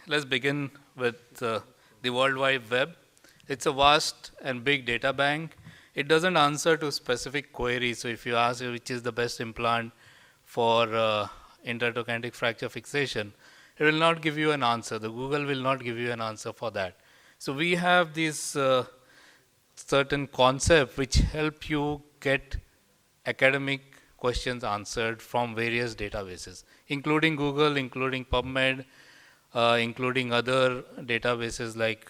let's begin with the World Wide Web. It's a vast and big data bank. It doesn't answer to specific queries. So if you ask which is the best implant for intertrochanteric fracture fixation, it will not give you an answer. The Google will not give you an answer for that. So we have these certain concepts which help you get academic questions answered from various databases, including Google, including PubMed, including other databases like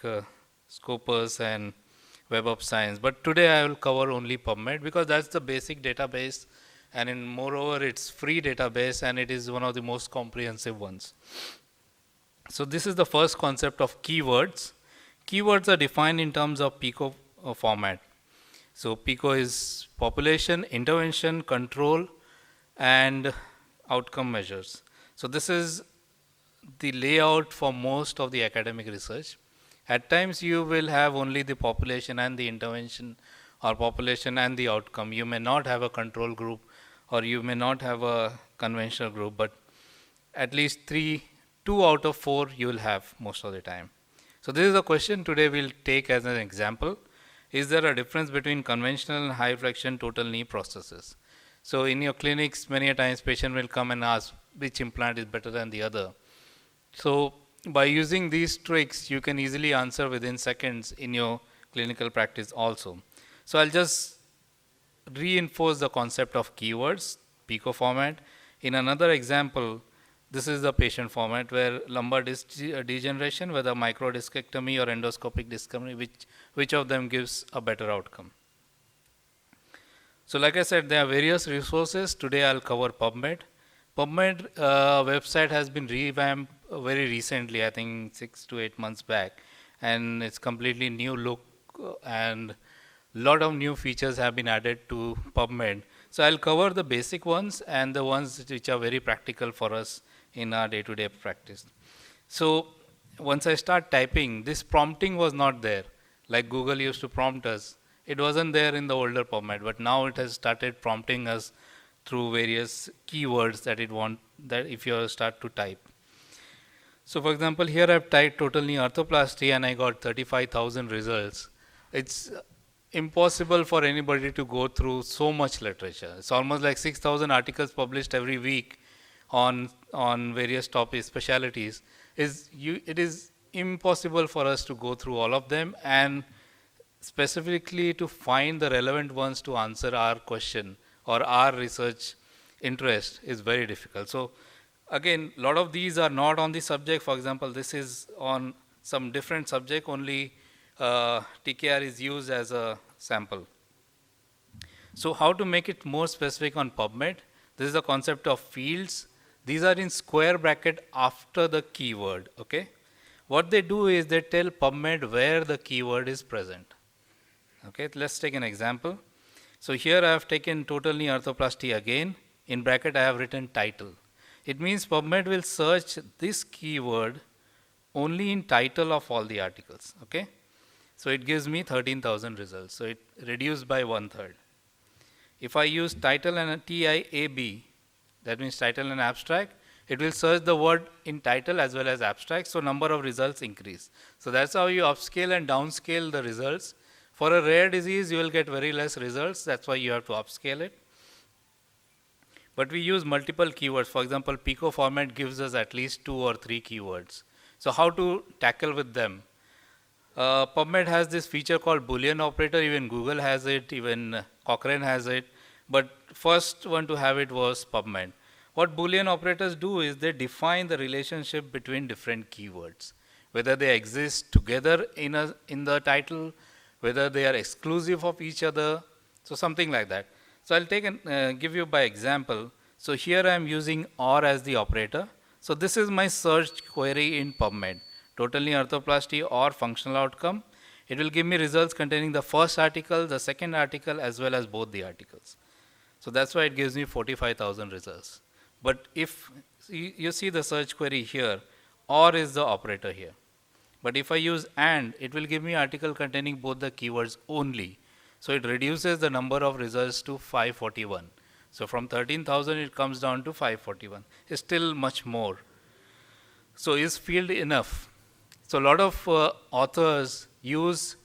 Scopus and Web of Science. But today I will cover only PubMed because that's the basic database, and moreover it's free database and it is one of the most comprehensive ones. So this is the first concept of keywords. Keywords are defined in terms of PICO format. So PICO is population, intervention, control, and outcome measures. So this is the layout for most of the academic research. At times you will have only the population and the intervention, or population and the outcome. You may not have a control group, or you may not have a conventional group, but at least 2 out of 4 you will have most of the time. So this is a question today we'll take as an example. Is there a difference between conventional and high flexion total knee prosthesis? So in your clinics, many a times patient will come and ask which implant is better than the other. So by using these tricks, you can easily answer within seconds in your clinical practice also. So I'll just reinforce the concept of keywords, PICO format. In another example, this is the patient format where lumbar disc degeneration, whether microdiscectomy or endoscopic discectomy, which of them gives a better outcome. So like I said, there are various resources. Today I'll cover PubMed. PubMed website has been revamped very recently, I think 6 to 8 months back, and it's completely new look and lot of new features have been added to PubMed. So I'll cover the basic ones and the ones which are very practical for us in our day-to-day practice. So once I start typing, this prompting was not there. Like Google used to prompt us. It wasn't there in the older PubMed, but now it has started prompting us through various keywords that it want that if you start to type. So for example, here I've typed total knee arthroplasty and I got 35,000 results. It's impossible for anybody to go through so much literature. It's almost like 6,000 articles published every week on various topics, specialties. It is impossible for us to go through all of them and specifically to find the relevant ones to answer our question or our research interest is very difficult. So again, a lot of these are not on the subject. For example, this is on some different subject, only TKR is used as a sample. So how to make it more specific on PubMed? This is the concept of fields. These are in square bracket after the keyword, okay? What they do is they tell PubMed where the keyword is present. Okay, let's take an example. So here I have taken total knee arthroplasty again. In bracket I have written title. It means PubMed will search this keyword only in title of all the articles, okay? So it gives me 13,000 results. So it reduced by 1/3. If I use title and a TIAB, that means title and abstract, it will search the word in title as well as abstract, so number of results increase. So that's how you upscale and downscale the results. For a rare disease, you will get very less results. That's why you have to upscale it. But we use multiple keywords. For example, PICO format gives us at least 2 or 3 keywords. So how to tackle with them? PubMed has this feature called Boolean operator. Even Google has it, even Cochrane has it. But first one to have it was PubMed. What Boolean operators do is they define the relationship between different keywords, whether they exist together in the title, whether they are exclusive of each other, so something like that. So I'll take and give you by example. So here I am using OR as the operator. So this is my search query in PubMed. Total knee arthroplasty or functional outcome. It will give me results containing the first article, the second article, as well as both the articles. So that's why it gives me 45,000 results. But if you see the search query here, OR is the operator here. But if I use AND, it will give me article containing both the keywords only. So it reduces the number of results to 541. So from 13,000, it comes down to 541. It's still much more. So is field enough? So a lot of authors use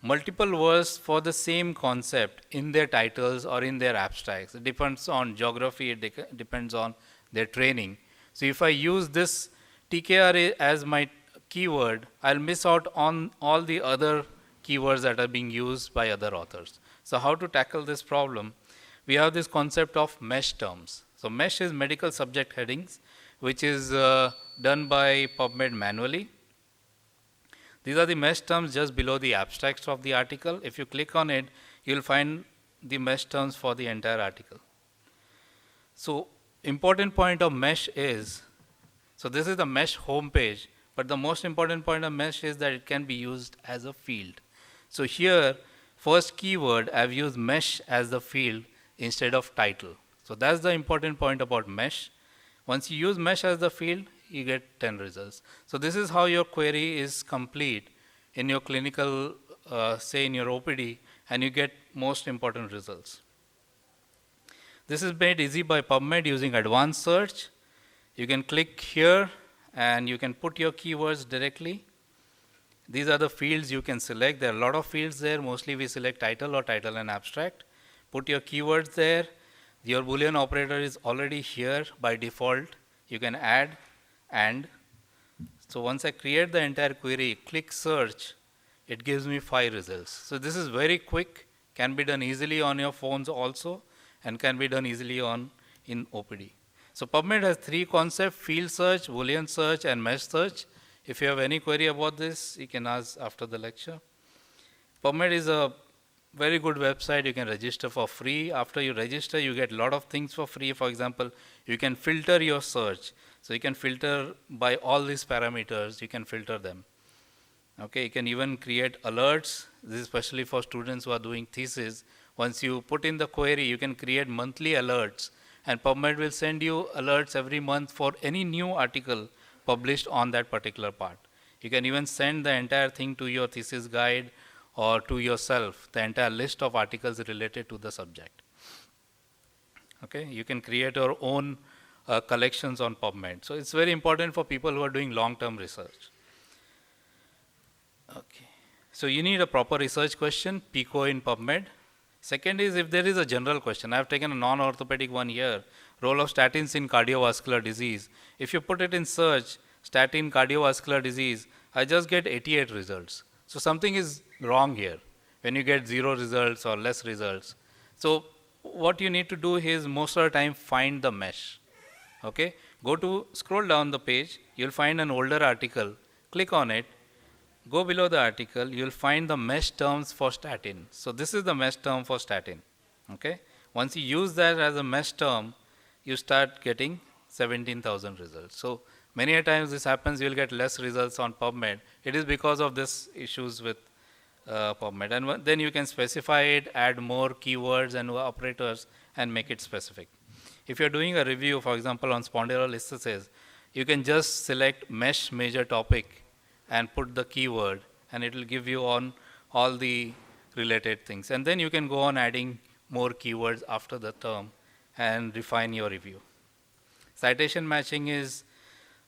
multiple words for the same concept in their titles or in their abstracts. It depends on geography, it depends on their training. So if I use this TKR as my keyword, I'll miss out on all the other keywords that are being used by other authors. So how to tackle this problem? We have this concept of mesh terms. So mesh is medical subject headings, which is done by PubMed manually. These are the mesh terms just below the abstracts of the article. If you click on it, you'll find the mesh terms for the entire article. So important point of mesh is, so this is the mesh home page, but the most important point of mesh is that it can be used as a field. So here, first keyword, I've used mesh as the field instead of title. So that's the important point about mesh. Once you use mesh as the field, you get 10 results. So this is how your query is complete in your clinical, say in your OPD, and you get most important results. This is made easy by PubMed using advanced search. You can click here and you can put your keywords directly. These are the fields you can select. There are a lot of fields there. Mostly we select title or title and abstract. Put your keywords there. Your Boolean operator is already here by default. You can add and. So once I create the entire query, click search, it gives me 5 results. So this is very quick, can be done easily on your phones also, and can be done easily in OPD. So PubMed has 3 concepts: field search, Boolean search, and mesh search. If you have any query about this, you can ask after the lecture. PubMed is a very good website. You can register for free. After you register, you get a lot of things for free. For example, you can filter your search. So you can filter by all these parameters. You can filter them. Okay, you can even create alerts. This is especially for students who are doing thesis. Once you put in the query, you can create monthly alerts, and PubMed will send you alerts every month for any new article published on that particular part. You can even send the entire thing to your thesis guide or to yourself, the entire list of articles related to the subject. Okay, you can create your own collections on PubMed. So it's very important for people who are doing long-term research. Okay, so you need a proper research question, PICO in PubMed. Second is if there is a general question. I've taken a non-orthopedic one here, role of statins in cardiovascular disease. If you put it in search, statin cardiovascular disease, I just get 88 results. So something is wrong here when you get 0 results or less results. So what you need to do is most of the time find the mesh. Okay, scroll down the page, you'll find an older article, click on it, go below the article, you'll find the mesh terms for statin. So this is the mesh term for statin. Okay, once you use that as a mesh term, you start getting 17,000 results. So many a times this happens, you'll get less results on PubMed. It is because of this issues with PubMed. And then you can specify it, add more keywords and operators and make it specific. If you're doing a review, for example, on spondylolisthesis, you can just select mesh major topic and put the keyword, and it will give you on all the related things. And then you can go on adding more keywords after the term and refine your review. Citation matching is,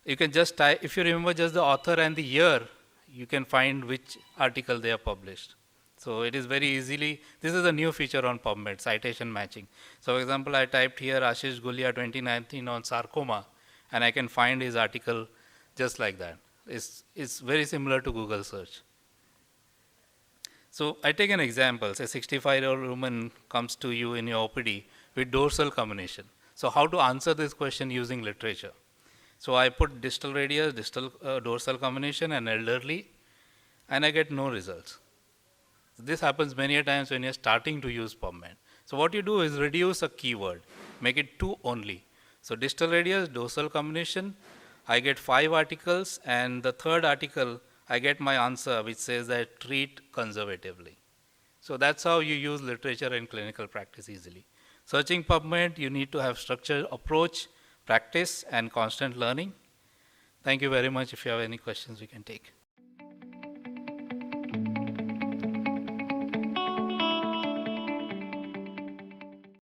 you can just type, if you remember just the author and the year, you can find which article they are published. So it is very easily, this is a new feature on PubMed, citation matching. So for example, I typed here Ashish Gulia 2019 on sarcoma, and I can find his article just like that. It's very similar to Google search. So I take an example, say 65-year-old woman comes to you in your OPD with dorsal comminution. So how to answer this question using literature? So I put distal radius, dorsal comminution and elderly, and I get no results. This happens many a times when you're starting to use PubMed. So what you do is reduce a keyword, make it 2 only. So distal radius, dorsal comminution, I get 5 articles, and the third article, I get my answer which says that treat conservatively. So that's how you use literature in clinical practice easily. Searching PubMed, you need to have structured approach, practice, and constant learning. Thank you very much. If you have any questions, we can take.